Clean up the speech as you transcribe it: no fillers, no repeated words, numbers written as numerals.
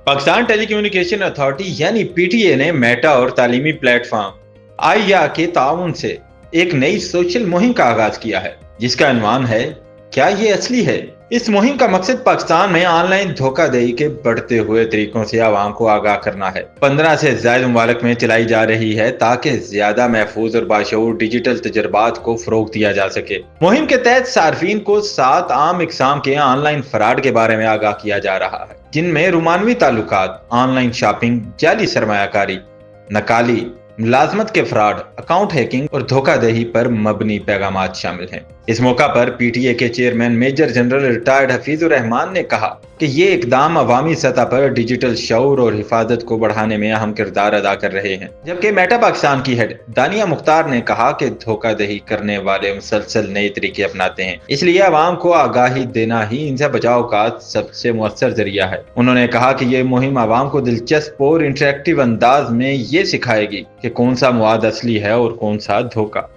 Pakistan tele communication authority यानी PTA ने Meta और तालीमी प्लेटफॉर्म आईया के ताउन से एक नई सोशल मुहिम का आगाज किया है, जिसका अनवान है, क्या ये असली है। इस मुहिम का मकसद पाकिस्तान में ऑनलाइन धोखाधड़ी के बढ़ते हुए तरीकों से आवाम को आगाह करना है। 15 से ज्यादा मुमालिक में चलाई जा रही है ताकि ज्यादा महफूज और बाशऊर डिजिटल तजर्बात को फरोग दिया जा सके। मुहिम के तहत सार्फिन को 7 आम इकसाम के ऑनलाइन फ्रॉड के बारे में आगाह किया जा रहा है, जिनमें रुमानवी ताल्लुकात, ऑनलाइन शॉपिंग, जाली सरमायाकारी, नकाली, मुलाजमत के फ्रॉड, अकाउंट हैकिंग और धोखाधड़ी पर मबनी पैगामात शामिल हैं। इस मौका पर पीटीए के chairman major general retired Hafizur Rahman ने कहा कि ये इकदाम अवामी सतह पर डिजिटल शऊर और हिफाजत को बढ़ाने में अहम किरदार अदा कर रहे हैं। जबकि मेटा पाकिस्तान की हेड दानिया मुख्तार ने कहा कि धोखाधड़ी करने वाले मुसलसल नए तरीके अपनाते हैं, इसलिए अवाम को आगाही देना ही इनसे बचाव का सबसे मुअस्सर जरिया है। उन्होंने कहा कि ये मुहिम अवाम को दिलचस्प और इंटरेक्टिव अंदाज में ये सिखाएगी कि कौन सा मवाद असली है और कौन सा धोखा।